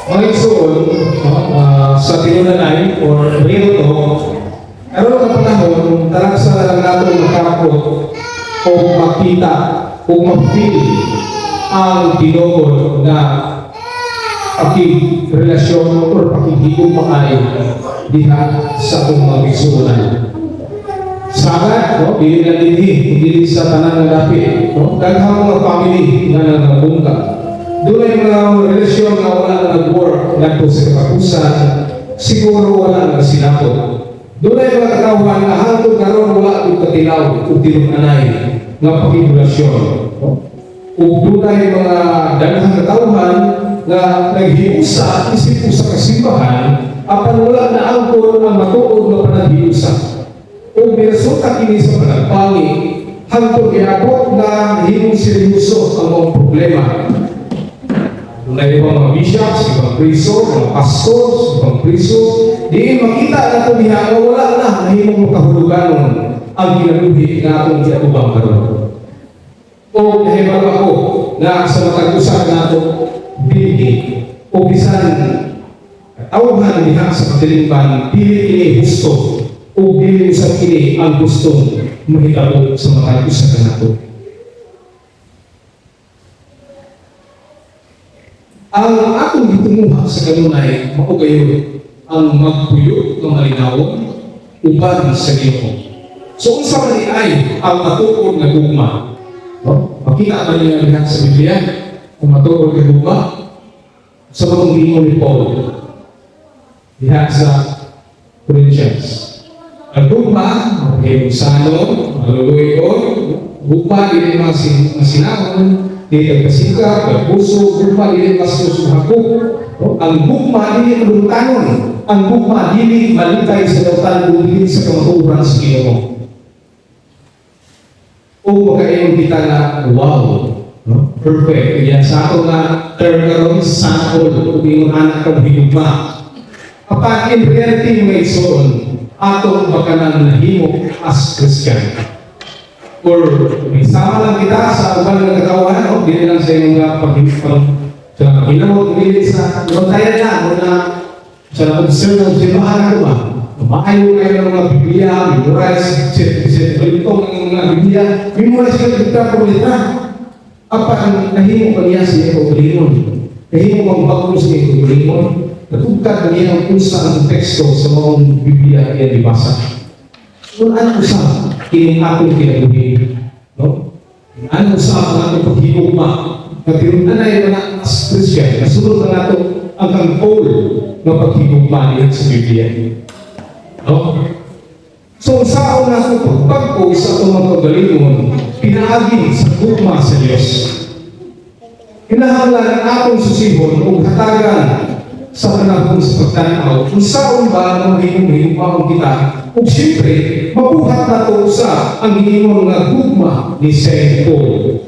Mga igsoon, sa tinunanay or real talk, aron ka panahon, talagsa na lang natin makakot o makita o ma-feel ang tinugod na pakig-relasyon o pakigigong maayo diha sa akong mga igsuunan. Sana, no, dili na dili sa tanan ng dapit, no, daghang mga family na nangabungka. Doon ay mga relasyon na wala na nag-work nato sa kapusan, siguro wala na sinapot. Doon ay mga katawan na hangtod karon wala kong katilaw o tinunanay nga pakigulasyon. O doon ay mga daghang katawan na naghiusa, isip sa kasimbahan, apan wala na angkon ang matuod na panaghiusa. O binasulta kini sa panagpangi, hangtod iabot na himong seryoso ang mga problema. Mulai mga bishops, ibang priso, mga pastors, ibang priso, di makita na ito diha na wala na nahimong makahulugan ang kinabuhi na itong kiatubang karon. O nahibag ako na sa matag-usan na ito, building, o bisan tawhan diha sa katilimban, pili kini gusto, o pili sa kini ang gustong mahitabo sa matag-usan na ito. Ang atong gitunguha sa kanunay, maugayon ang magpuyo ng malinawon uban sa Ginoo. So, unsa man ay ang matuod na gugma? No? Makita ba niyo diha sa Biblia kung matuod na gugma? Sa mga gingon ni Paul diha sa Corinthians. Ang gugma, sano, maluluyon, gugma, hindi mga sinahon, di nagkasikap, nagpuso, gugma, dili masusuhakok. Ang gugma, dili malutanon. Ang gugma, dili malitay sa dautan, dili sa kamaturan sa Ginoo. O makaingon kita na, wow, no? Perfect. Yan sa ato na term karon sample, kung yung anak kang hinugma. Kapag in reality mga isuon, atong bakanan na himo as Christian. Or isama lang kita sa ubang ng katawan, no? Dili lang sa inyong pag-hinamot, dili sa tayo na, muna sa na-observe ng simbahan ako ba? Maayo kayo ng mga Biblia, memorize, itong mga Biblia, memorize kayo ng mga apan nahimo pa niya siya ito nahimo pang bago siya ito natugtad niya ang kunsa ang teksto sa mga Biblia niya dibasa. Kung ano usap, kining atong kinabuhi, no? Ano usap ang atong paghigugma, na tinunanay na as Christian, nasunod na nato ang control ng paghigugma niya sa Biblia. No? So, saan na ito pagpagpo sa itong mga kagalingon, pinaagi sa gugma sa Diyos. Kinahanglan ang atong susihon o hatagan sa panahon sa pagtanaw, kung saan ba ang hingong-hingong kita, o siyempre, mabuhat na ito sa ang hingong nga gugma ni St. Paul.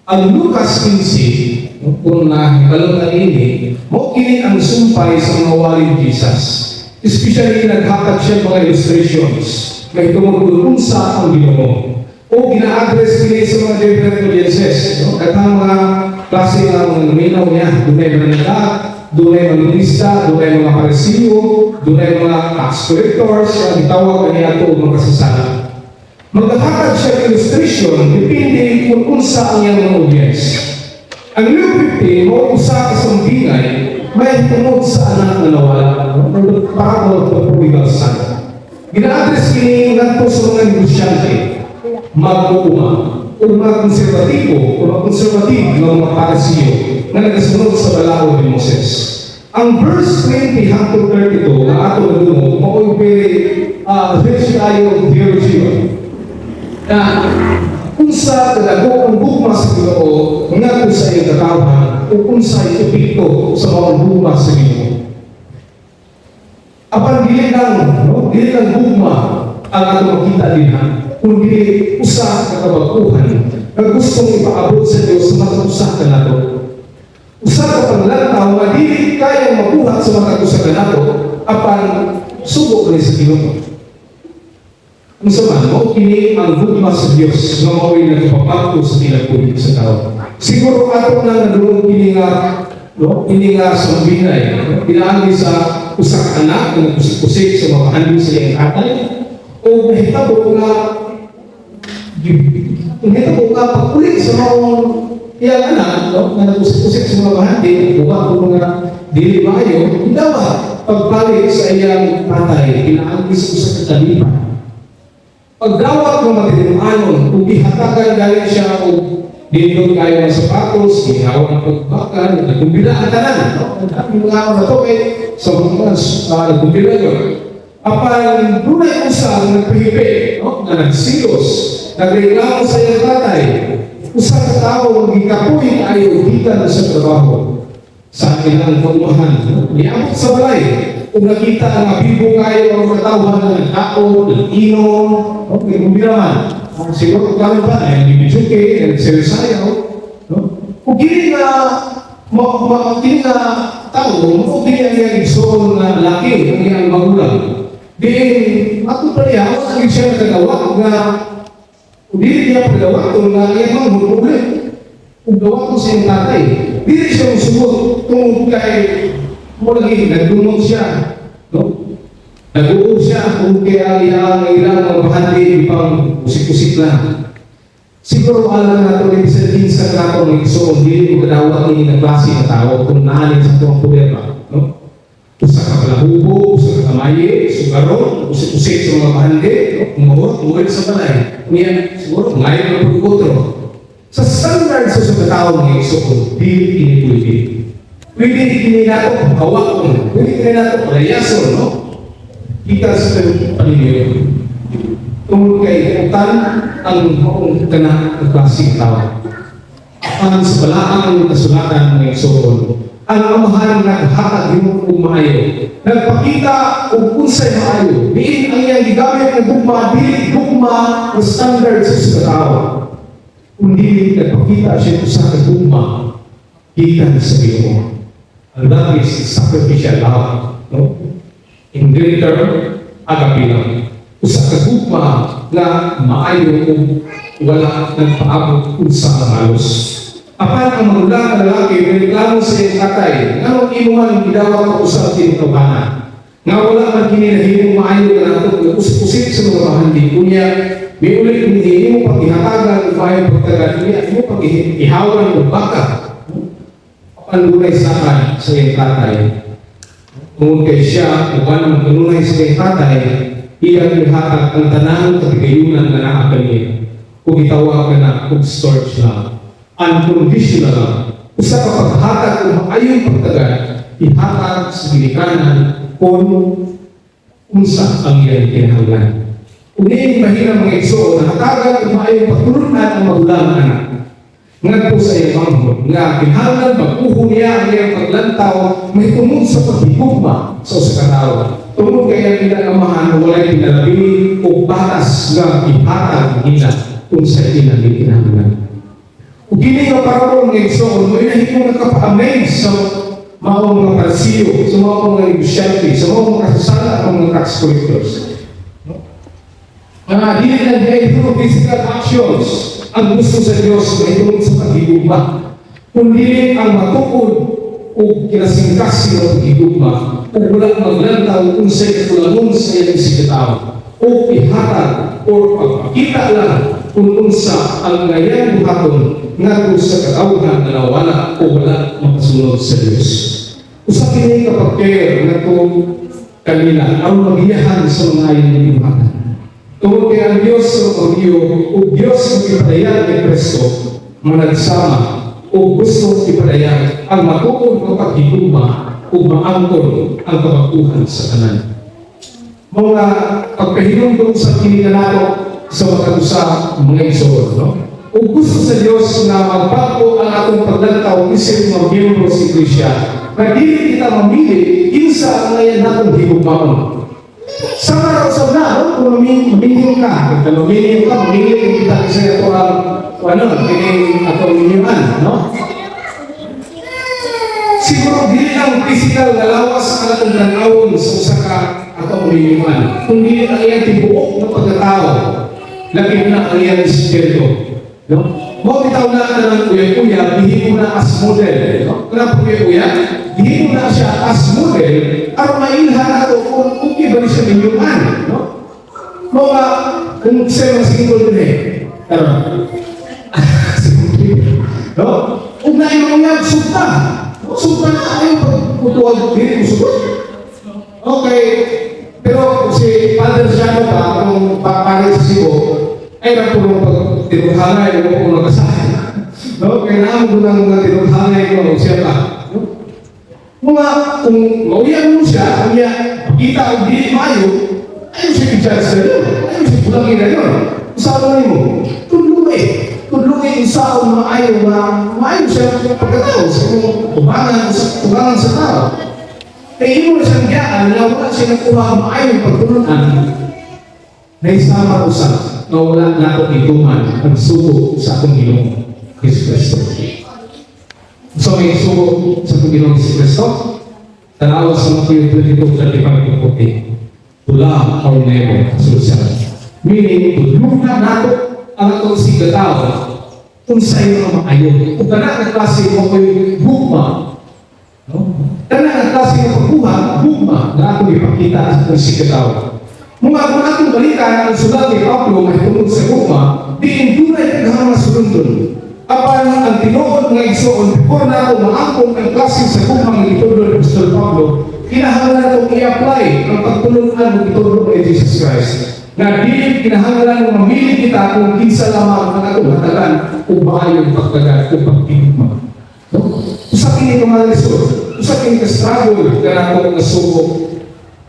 Ang Lucas 15, kung nahikalong na ini, maukini ang sumpay sa mga walid Jesus. Especially, naghatag siya mga illustrations na itong sa ang Ginoo. O gina-address nila sa mga different audiences. No? At ang mga klase ng mga naminaw niya, dunay manila, dunay mga lista, dunay mga parisiyo, dunay mga tax collectors, ang itawag niya ito mga kasasala. Maghatag siya ng illustration, depende kung unsa ang iyang mga audience. Ang Luke 15, mo usa ka sambingay, may tungod sa anak na nawala, parang pagpumigal sana. Gina-address kini ngadto sa mga negosyante, mag-uuma, o mga konservatibo, o mga konservative ng mga parisiyo na nagasunod sa balao ni Moses. Ang verse 20 hangtod 32 na ato na dumo, mao'y rich tayo theology na kung sa kadago ang bugma sa Ginoo, nga kung sa iyong katawhan, o kung sa ipito sa mga bugma sa Ginoo. Apan dili lang, no? Dili lang bugma ang ato makita din ha, kung dili usa ka kabaguhan na gustong ipaabot sa Diyos sa matag-usa ka nato. Usa ka panglantaw nga dili kayang mabuhat sa matag-usa ka nato, apan subok rin sa Ginoo. Kung saan mo, kini ang gugma sa Diyos na mao'y nagpapagto sa tinagpunin sa tao. Siguro ato na nadulong kini nga no? Hindi nga sa mabinay, no? Pinaagi sa usa ka anak na kusik-kusik sa mga handin sa iyang tatay, o mahitabo nga pagkulit sa mga iyang anak, no? Na nagkusik-kusik sa mga handin, buka ko mga dili maayo, dapat pagbalik sa iyang tatay, pinaagi sa usa ka kalipan. Pagdawat ng matitinuanon, kung ihatagan galing siya o dinilog kayo ng sapatos, ihawa ng pagbakan, nagkumbila ang tanan. Ang dami mga ako na ito sa mga nagkumbila yun. Apan, dunay usang nagpihipi, no? Na nagsilos, nagreklamo sa iyang tatay, usa ka tao magikapoy ayaw gikan sa trabaho sa ilang pagmahan. No? Niabot sa balay, kung nakita ang abibo kayo ang katawan ng tao, ng inom, okay, kung binaman, siguro kami ba, ay nagbibijuke, nagsayaw, no? Kung gini nga, gini nga tao, kung gini ang iyang igsoon na laki, ang iyang magulang, di, ako pa niya, ako naging siya nagagawa, nga, kung dili niya pagawa, kung nga iyang mga ulit, kung gawa ko sa iyong tatay, dili siya musumot, kung kay, mo lagi, nagdunong siya, no? Nag-uul siya kung kaya ilang magbahandi pang kusik-kusik lang. Siguro alam na ito rin sa trato ng iso, hindi mo kadawat ni na klase na tao kung naanin sa itong problema, no? Usa ka palahubo, usa ka kamaye, sugaron, kusik-kusik sa mga bahandi, no? Umuwi sa balay. Ngayon, siguro, ngayon ang pagkutro. Sa standard sa tao ng iso, di pinipulipin. Pwede kini nato hawak ko, pwede kini nato palayason, no? Kita sa paninyo. Kung kay utan ang maong kana ng klaseng tao. Ang sa balaang kasulatan ng Exodus, ang amahan naghatag mo kung maayo. Nagpakita kung unsay maayo. Diin ang iyang gigamit ng gugma, dili gugma ng standard sa tao. Kundi nagpakita siya sa gugma, gikan sa Ginoo. And that is sacrificial love, no? In greater agapilang. Usa ka gugma na maayo kung wala ng paabot kung sa halos. Apan ang magulang na lalaki, reklamo sa iyong tatay, nga imo man gidawat ka usap tinutubana. Nga wala man kinilahimong maayo na nato, usip-usip sa mga bahandi. Kunya, may ulit hindi mo paghihatagan, upayang pagtagan, hindi mo paghihawan ng baka. Panunay sa akin sa iyong tatay. Kung kay siya, kung ano magkanunay sa iyong tatay, iyang ihatag ang tanang katigayunan na nakakaniya. Kung itawag ka na, kung storage lang. Unconditional lang. Usa ka paghatag kung ayaw pagtagan, ihatag sa ginikanan kung unsa ang iyang kinahanglan. Kung iyon mahirap mga igsoon, nakatagan kung ayaw pagtulunan ang magulang anak. Nga po sa iyong manghod, nga kinahanglan magpuho niya ang iyang paglantaw, may tungod sa paghigugma sa usa ka tao. Tungod kaya pinagamahan na walay pinalabi o batas nga ihatag nila kung sa inang kinahanglan. Kung hindi nga parang ng igsoon, may nahimong nagkapa-amaze sa mga parsiyo, sa mga negosyante, sa mga kasasala at mga tax collectors. Dili na dahil through physical actions ang gusto sa Diyos na itong sa paghigugma. Kundi ang matukod o kinasingkasi ng paghigugma o wala maglantaw kung sa ikulangon sa iyong sikitaw o ihatag o pagpakita lang kung unsa ang ngayang buhaton nga sa katawhan na nawala o wala makasunod sa Diyos. Usapin niya kapag-care na itong kanila ang magiyahan sa mga iyong buhatan. Tungkol kaya ang Diyos sa pag-iyo o Diyos ang ipadayag ni Kristo managsama o gusto ipadayag ang matukod ng paghigugma o maangkon ang kabakuhan sa kanan. Mga pagkahinungdong sa kinikanato sa matagusa mga isod, no? O gusto sa Diyos na magbago ang atong paglantaw isip mga miyembro sa Iglesia na dili kita mamili kinsa ang ngayon natong higugmaon. Sa karausap na, no? Kung mamingin ka, mamingin kita kasi ito ang minimum, no? Siguro, dili lang physical na lawas ang atong tanawon sa usa ka atong minimum. Kung dili ang iyang tibuok na pagkatao, lagi na ang iyang espiritu, no? mo bitaw na ka ng kuya-kuya, bihin mo na as model. No? Kaya kuya-kuya, bihin mo na siya as model, para mailhan na ito kung iba rin siya minyuman. No? Mga, kung siya mga single din eh. Pero, no? Kung na yung mga sugta. Sugta na ayaw pagputuwag din mo sugot. Okay. Pero si Father Jano pa, kung papalit sa Cebu, ay napulong pag tinuthanay o kung nakasahin. No? Kaya naman ko ng mga tinuthanay ko siya pa. No? Mga, kung mauyan mo siya, kung niya, kita o di mayo, ayaw siya i-judge na yun. Ayaw siya pulangin na yun. Usapan mo, tulungin. Tulungin sa maayo na maayo siya pagkatao sa tubangan sa tao. Kaya mo na siyang giyaan na wala siya nakuha maayong pagtulunan na isama usap na wala na ako ituman ang sugo sa akong Ginoong Hesus Kristo. So may sugo sa akong Ginoong Hesus Kristo, tanawa sa Matthew 22:35-40, to love or never as yourself. Meaning, tulungan nato ang atong sigataw kung sa iyo na maayon. Kung ka na klase mo ko'y bukma, no? Kana ang klase ng pagbuhat, bugma na atong ipakita sa sigataw. Mga kung atong balikan ang sulat ni Pablo may tungkol sa bugma, diin dunay taghang masulundon. Apan ang tinuod nga igsoon, before na ako maangkong ang klase sa bugma ng itulong ni Apostol Pablo, kinahanglan natong i-apply ang pagtulungan ng itulong ni Jesus Christ. Na di kinahanglan ng mamili kita kung kinsa lamang ang atong hatagan o maayong pagkagat o pagtigma. Usa kini ka mga lisod, usa kini ka struggle na nato nga suko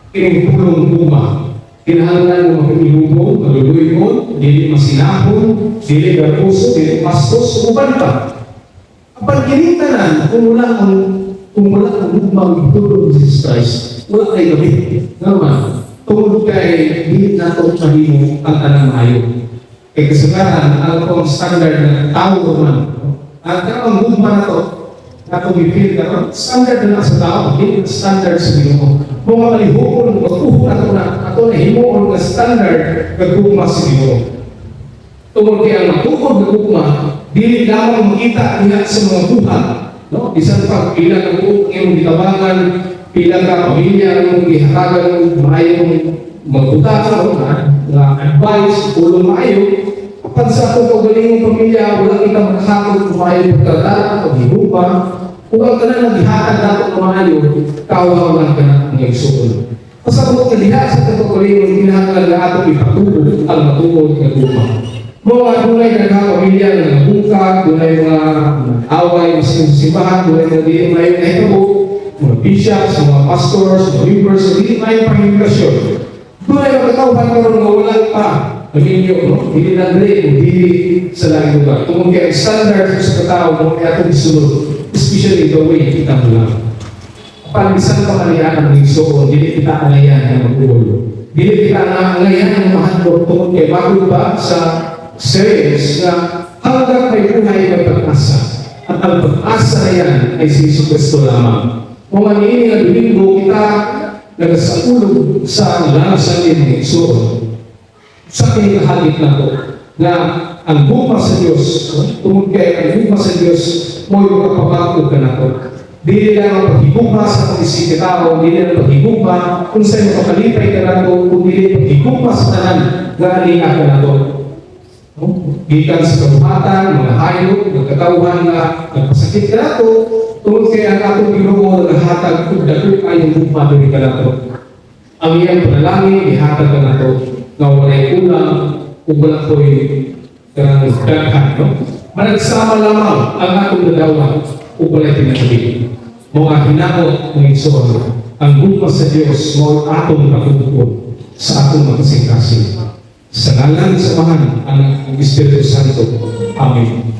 kining pulong buma. Kinahanglan mo makilubo, maluluyon, dili masinahon, dili garpuso, dili pastos, uban pa. Kapag kinitanan, kung wala ang bugma ng Jesus Christ, wala kay gabi. Naman, tungkol kay dili nato mahimo ang tanang maayo. Kay kasagaran, ang akong standard ng tao man, ang bugma na to, atong ipil na standard na sa tao, hindi na standard sa Ginoo. Mga malihukon, magpuhon ato na himuon na standard na gugma sa Ginoo. Tungkol kaya ang matukod na gugma, dili lamang makita niya sa mga buhat. No? Bisan pa, pila ng buong iyong gitabangan, pila ka pamilya ng ihatagan maayong magbuta na advice, ulong maayo, kapag sa itong pagaling ng pamilya, wala kita makakakot kumain pagkatala, paghihupa, kung ang tanan ng dihatag dapat kumayo, kawawan ka na ang igsoon. Pasabot na diha sa itong pagaling ng kinahanglan na atong ipatubog ang matubog na lupa. Mga dunay na pamilya na nabungkag, dunay mga away, simbahan, dunay na dito na yung nahitabo, mga bishops, mga pastors, mga members, hindi na yung pangimprasyon. Dunay mga katawhan ka rin mawalan pa. Aminyo, no? Hindi na rin, hindi sa langit lugar. Kung kaya standard sa katao, kung kaya itong isunod, especially the way kita mo lang. Kapag isang kamalian ang igsoon, hindi kita angayan ng mag-ulo. Hindi kita angayan ng mahandog tungkol kaya bago ba sa series na hanggang may buhay may pag-asa. At ang pag-asa na yan ay si Jesus Cristo lamang. Kung ang ini na Domingo, kita nagasaulog sa lanasan ng igsoon. Sa kinahagit na to, na ang buma sa Diyos, tungkol kaya ang buma sa Diyos, mo yung kapapagod ka na to. Dili lang ang paghigugma sa pag-isip tao, dili lang paghigugma kung saan yung makalipay ka na to, kung dili paghigugma sa tanan, galinga ka na to. Gikan sa kabuhatan, mga hayop, nagkatauhan na nagpasakit ka na to, tungkol kaya ang atong Ginoo naghatag kung dako ay yung buma doon ka na to. Ang iyang panalangin, ihatag ka na to. Na walay ulang kung wala ko'y daghan, no? Managsama lamang ang atong nagawa kung walay pinagabili. Mga hinakot ng Igsoon, ang bukma sa Diyos, mga atong nakubukod sa atong makasingkasing. Sa ngalan, samahan ang Espiritu Santo. Amen.